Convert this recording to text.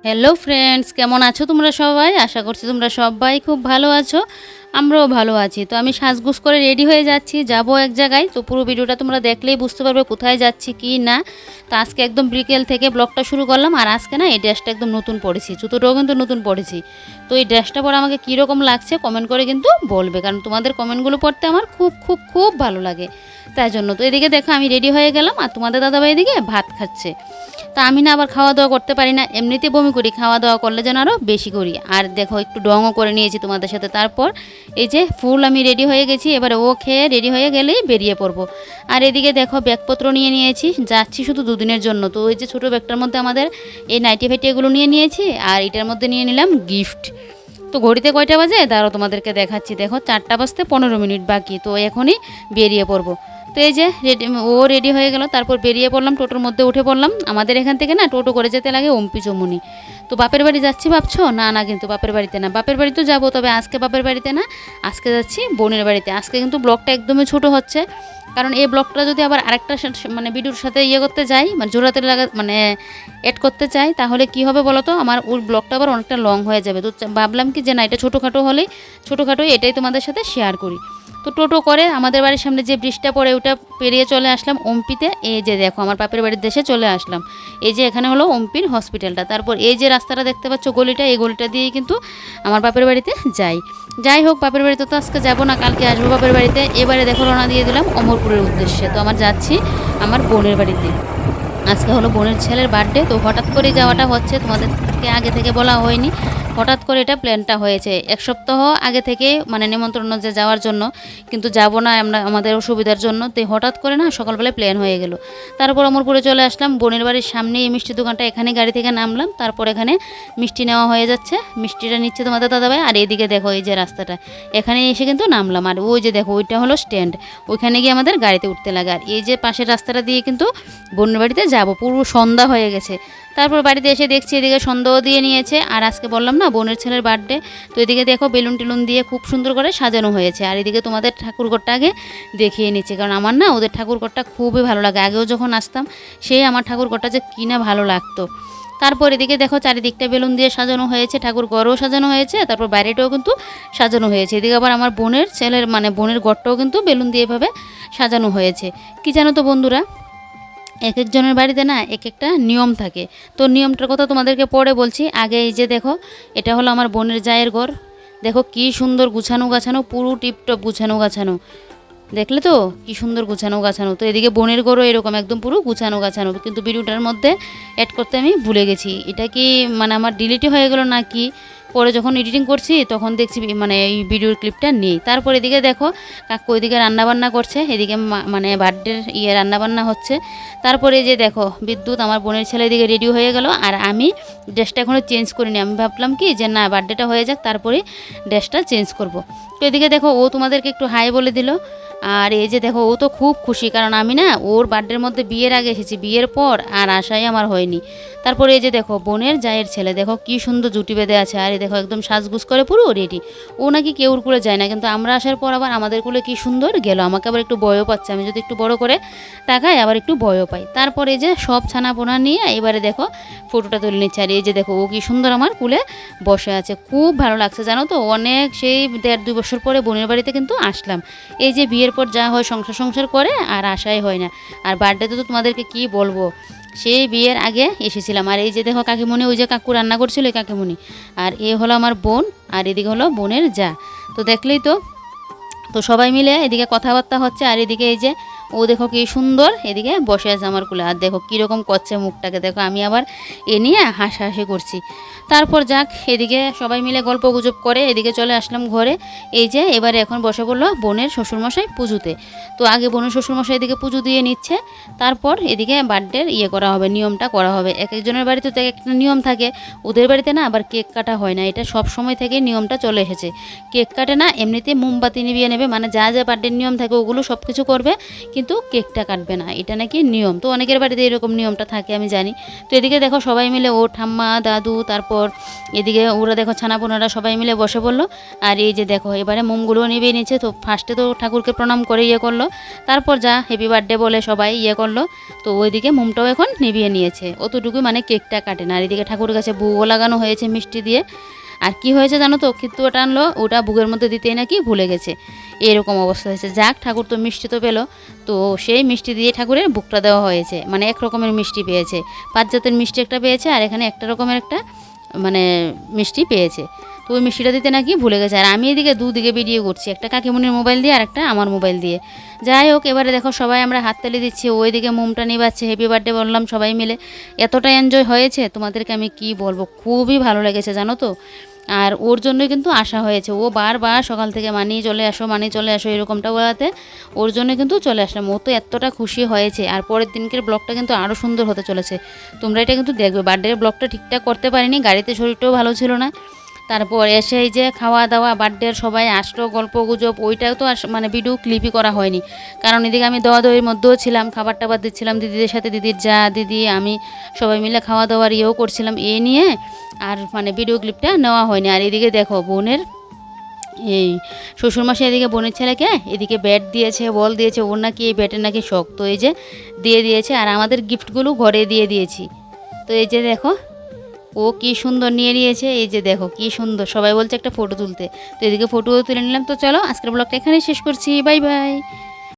Hello friends, কেমন আছো তোমরা সবাই? আশা করছি তোমরা সবাই খুব ভালো আছো। আমরাও ভালো আছি। তো আমি সাজগোজ করে রেডি হয়ে যাচ্ছি, যাব এক জায়গায়। তো পুরো ভিডিওটা তোমরা দেখলেই বুঝতে পারবে কোথায় যাচ্ছি কি না। তো আজকে একদম বিকেল থেকে ব্লগটা শুরু করলাম। আর আজকে না এই ড্রেসটা একদম নতুন পরেছি, জুতোটাও কিন্তু নতুন পরেছি। তো এই ড্রেসটা পরে আমাকে কীরকম লাগছে কমেন্ট করে কিন্তু বলবে, কারণ তোমাদের কমেন্টগুলো পড়তে আমার খুব খুব খুব ভালো লাগে। তাই জন্য তো এদিকে দেখো আমি রেডি হয়ে গেলাম, আর তোমাদের দাদাভাই এদিকে ভাত খাচ্ছে। তা আমি না আবার খাওয়া দাওয়া করতে পারি না, এমনিতে বমি করি, খাওয়া দাওয়া করলে যেন আরও বেশি করি। আর দেখো একটু ডঙও করে নিয়েছি তোমাদের সাথে। তারপর এই যে ফুল আমি রেডি হয়ে গেছি, এবারে ও খেয়ে রেডি হয়ে গেলেই বেরিয়ে পড়বো। আর এদিকে দেখো ব্যাগপত্র নিয়ে নিয়েছি, যাচ্ছি শুধু দুদিনের জন্য। তো ওই যে ছোটো ব্যাগটার মধ্যে আমাদের এই নাইটি ফাইটি এগুলো নিয়ে নিয়েছি, আর এটার মধ্যে নিয়ে নিলাম গিফট। তো ঘড়িতে কয়টা বাজে তারও তোমাদেরকে দেখাচ্ছি। দেখো 4টা বাজতে 15 মিনিট বাকি, তো এখনই বেরিয়ে পড়বো। তো এই যে রেডি হয়ে গেল, তারপর বেরিয়ে পড়লাম, টোটোর মধ্যে উঠে পড়লাম। আমাদের এখান থেকে না টোটো করে যেতে লাগে অম্পি চমুনি। তো বাপের বাড়ি যাচ্ছি ভাবছো? না না, কিন্তু বাপের বাড়িতে না, বাপের বাড়ি তো যাবো, তবে আজকে বাপের বাড়িতে না, আজকে যাচ্ছি বোনের বাড়িতে। আজকে কিন্তু ব্লগটা একদমই ছোট হচ্ছে, কারণ এই ব্লগটা যদি আবার আরেকটা মানে ভিডিওর সাথে করতে যাই, মানে জোড়াতে মানে অ্যাড করতে চাই, তাহলে কি হবে বলো তো, আমার ওই ব্লগটা আবার অনেকটা লং হয়ে যাবে। তো ভাবলাম কি যে না, এটা ছোটোখাটো হলেই ছোটোখাটোই এটাই তোমাদের সাথে শেয়ার করি। তো টোটো করে আমাদের বাড়ির সামনে যে ব্রিজটা পড়ে ওটা পেরিয়ে চলে আসলাম অম্পিতে। এই যে দেখো আমার বাপের বাড়ির দেশে চলে আসলাম। এই যে এখানে হলো অম্পির হসপিটালটা। তারপর এই যে রাস্তাটা দেখতে পাচ্ছ গলিটা, এই গলিটা দিয়েই কিন্তু আমার বাপের বাড়িতে যাই হোক, বাপের বাড়িতে তো আজকে যাবো না, কালকে আসবো বাপের বাড়িতে। এবারে দেখো রওনা দিয়ে দিলাম অমরপুরের উদ্দেশ্যে। তো আমার যাচ্ছি আমার বোনের বাড়িতে। আজকে হলো বোনের ছেলের বার্থডে, তো হঠাৎ করে যাওয়াটা হচ্ছে, তোমাদেরকে আগে থেকে বলা হয়নি। হঠাৎ করে এটা প্ল্যানটা হয়েছে, এক সপ্তাহ আগে থেকে মানে নিমন্ত্রণ যে যাওয়ার জন্য, কিন্তু যাব না আমরা আমাদের অসুবিধার জন্য। তো হঠাৎ করে না সকালবেলায় প্ল্যান হয়ে গেল। তারপর অমরপুরে চলে আসলাম, বোনের বাড়ির সামনে এই মিষ্টি দোকানটা, এখানে গাড়ি থেকে নামলাম। তারপর এখানে মিষ্টি নেওয়া হয়ে যাচ্ছে, মিষ্টিটা নিচ্ছে তোমাদের দাদাভাই। আর এদিকে দেখো এই যে রাস্তাটা, এখানে এসে কিন্তু নামলাম। আর ওই যে দেখো ওইটা হলো স্ট্যান্ড, ওইখানে গিয়ে আমাদের গাড়িতে উঠতে লাগে। আর এই যে পাশের রাস্তাটা দিয়ে কিন্তু বোনের বাড়িতে যাব, পুরো সন্ধ্যা হয়ে গেছে। তারপর বাড়িতে এসে দেখছি এদিকে সন্ধ্যাও দিয়ে নিয়েছে। আর আজকে বললাম না বোনের ছেলের বার্থডে, তো এদিকে দেখো বেলুন টেলুন দিয়ে খুব সুন্দর করে সাজানো হয়েছে। আর এদিকে তোমাদের ঠাকুরঘরটা আগে দেখিয়ে নিচ্ছে, কারণ আমার না ওদের ঠাকুরঘরটা খুবই ভালো লাগে। আগেও যখন আসতাম সেই আমার ঠাকুরঘরটা যে কিনা ভালো লাগতো। তারপর এদিকে দেখো চারিদিকটা বেলুন দিয়ে সাজানো হয়েছে, ঠাকুর ঘরও সাজানো হয়েছে, তারপর বাইরেটাও কিন্তু সাজানো হয়েছে। এদিকে আবার আমার বোনের ছেলের মানে বোনের ঘরটাও কিন্তু বেলুন দিয়ে এভাবে সাজানো হয়েছে। কি জানো তো বন্ধুরা, এক একজনের বাড়িতে না এক একটা নিয়ম থাকে। তো নিয়মটার কথা তোমাদেরকে পরে বলছি, আগে এই যে দেখো এটা হলো আমার বোনের জায়ের ঘর। দেখো কি সুন্দর গুছানো গাছানো, পুরো টিপটপ গুছানো গাছানো, দেখলে তো কি সুন্দর গুছানো গাছানো। তো এদিকে বোনের ঘরও এরকম একদম পুরো গুছানো গাছানো, কিন্তু ভিডিওটার মধ্যে অ্যাড করতে আমি ভুলে গেছি। এটা কি মানে আমার ডিলিটই হয়ে গেল নাকি, পরে যখন এডিটিং করছি তখন দেখছি মানে এই ভিডিওর ক্লিপটা নেই। তারপর এদিকে দেখো কাকু এদিকে রান্নাবান্না করছে, এদিকে মানে বার্থডের রান্নাবান্না হচ্ছে। তারপরে যে দেখো বিদ্যুৎ আমার বোনের ছেলে এদিকে রেডি হয়ে গেল, আর আমি ড্রেসটা এখনও চেঞ্জ করিনি। আমি ভাবলাম কি যে না বার্থডেটা হয়ে যাক, তারপরে ড্রেসটা চেঞ্জ করব। তো এদিকে দেখো ও তোমাদেরকে একটু হাই বলে দিল। আর এই যে দেখো ও তো খুব খুশি, কারণ আমি না ওর বার্থডের মধ্যে বিয়ের আগে এসেছি, বিয়ের পর আর আশাই আমার হয়নি। তারপরে এই যে দেখো বোনের জায়ের ছেলে, দেখো কি সুন্দর জুটি বেঁধে আছে। আর এই দেখো একদম সাজগুজ করে পুরো রেডি। ও নাকি কেউর কুলে যায় না, কিন্তু আমরা আসার পর আবার আমাদের কুলে কি সুন্দর গেল। আমাকে আবার একটু ভয়ও পাচ্ছে, আমি যদি একটু বড় করে তাকাই আবার একটু ভয়ও পাই। তারপরে এই যে সব ছানা পোনা নিয়ে এবারে দেখো ফটোটা তুলে নিচ্ছে। আর এই যে দেখো ও কি সুন্দর আমার কুলে বসে আছে, খুব ভালো লাগছে জানো তো। অনেক সেই 1.5-2 বছর পরে বোনের বাড়িতে কিন্তু আসলাম। এই যে বিয়ের পর যা হয় সংসার সংসার করে আর আশাই হয় না। আর বার্থডেতে তো তোমাদেরকে কি বলবো, সেই বিয়ের আগে এসেছিলাম। আর এই যে দেখো কাকিমণি, ওই যে কাকু রান্না করছিল এই কাকিমণি, আর এ হলো আমার বোন, আর এদিকে হলো বোনের যা। তো দেখলেই তো, তো সবাই মিলে এদিকে কথাবার্তা হচ্ছে। আর এদিকে এই যে ও দেখো কি সুন্দর এদিকে বসে আছে আমার কুলে, আর দেখো কীরকম করছে মুখটাকে, দেখো আমি আবার এ নিয়ে হাসাহাসি করছি। তারপর যাক এদিকে সবাই মিলে গল্প গুজব করে এদিকে চলে আসলাম ঘরে। এই যে এবারে এখন বসে পড়লো বোনের শ্বশুরমশাই পুজোতে। তো আগে বোনের শ্বশুরমশাই এদিকে পুজো দিয়ে নিচ্ছে, তারপর এদিকে বার্থডের করা হবে, নিয়মটা করা হবে। এক একজনের বাড়িতে তো একটা নিয়ম থাকে, ওদের বাড়িতে না আবার কেক কাটা হয় না, এটা সব সময় থেকে নিয়মটা চলে এসেছে। কেক কাটে না, এমনিতে মোমবাতি নিভিয়ে নেবে, মানে যা যা বার্থডের নিয়ম থাকে ওগুলো সব কিছু করবে, কিন্তু কেকটা কাটবে না, এটা নাকি নিয়ম। তো অনেকের বাড়িতে এরকম নিয়মটা থাকে আমি জানি। তো এদিকে দেখো সবাই মিলে ও ঠাম্মা দাদু তারপর এদিকে ওরা দেখো ছানাপোনারা সবাই মিলে বসে পড়লো। আর এই যে দেখো এবারে মোমগুলো নিভিয়ে নিচ্ছে। তো ফার্স্টে তো ঠাকুরকে প্রণাম করে ইয়ে করলো, তারপর যা হ্যাপি বার্থডে বলে সবাই ইয়ে করলো। তো ওইদিকে মোমটাও এখন নিভিয়ে নিয়েছে, অতটুকুই মানে কেকটা কাটে না। আর এদিকে ঠাকুরের কাছে ভোগও লাগানো হয়েছে মিষ্টি দিয়ে। আর কি হয়েছে জানো তো, খিত্তুয়া টানলো, ওটা বুকের মধ্যে দিতেই নাকি ভুলে গেছে, এরকম অবস্থা হয়েছে। যাক ঠাকুর তো মিষ্টি তো পেলো, তো সেই মিষ্টি দিয়ে ঠাকুরের বুকটা দেওয়া হয়েছে, মানে এক রকমের মিষ্টি পেয়েছে, 5 জাতের মিষ্টি একটা পেয়েছে আর এখানে একটা রকমের একটা মানে মিষ্টি পেয়েছে। তো ওই মিষ্টিটা দিতে নাকি ভুলে গেছে। আর আমি এদিকে দুদিকে ভিডিও করছি, একটা কাকিমণির মোবাইল দিয়ে আর একটা আমার মোবাইল দিয়ে। যাই হোক এবারে দেখো সবাই আমরা হাততালি দিচ্ছি, ওইদিকে মোমটা নিবাচ্ছে, হ্যাপি বার্থডে বললাম সবাই মিলে। এতটা এনজয় হয়েছে তোমাদেরকে আমি কি বলবো, খুবই ভালো লেগেছে জানো তো। আর ওর জন্যই কিন্তু আসা হয়েছে, ও বারবার সকাল থেকে মানি চলে আসো এরকমটা বলাতে ওর জন্য কিন্তু চলে আসলাম। ও তো এতটা খুশি হয়েছে। আর পরের দিনকের ব্লগটা কিন্তু আরও সুন্দর হতে চলেছে, তোমরা এটা কিন্তু দেখবে। বার্থডের ব্লগটা ঠিকঠাক করতে পারিনি, গাড়িতে শরীরটাও ভালো ছিল না। তারপর এসে এই যে খাওয়া দাওয়া, বার্থডের সবাই আসলো, গল্প গুজব, ওইটাও তো মানে ভিডিও ক্লিপই করা হয়নি, কারণ এদিকে আমি দৌড়াদৌড়ির মধ্যেও ছিলাম, খাবার টাবার দিচ্ছিলাম দিদিদের সাথে, দিদির যা দিদি আমি সবাই মিলে খাওয়া দাওয়ার ইয়েও করছিলাম, এ নিয়ে আর মানে ভিডিও ক্লিপটা নেওয়া হয়নি। আর এদিকে দেখো বোনের এই শ্বশুরমশাই এদিকে বোনের ছেলেকে এদিকে ব্যাট দিয়েছে, বল দিয়েছে, ওর নাকি এই ব্যাটের নাকি শখ, তো এই যে দিয়ে দিয়েছে। আর আমাদের গিফটগুলো ঘরে দিয়ে দিয়েছি। তো এই যে দেখো ও কি সুন্দর নিয়ে নিয়েছে, এই যে দেখো কি সুন্দর, সবাই বলছে একটা ফটো তুলতে, তো এদিকে ফটোও তুলে নিলাম। তো চলো আজকের ব্লগটা এখানেই শেষ করছি, বাই বাই।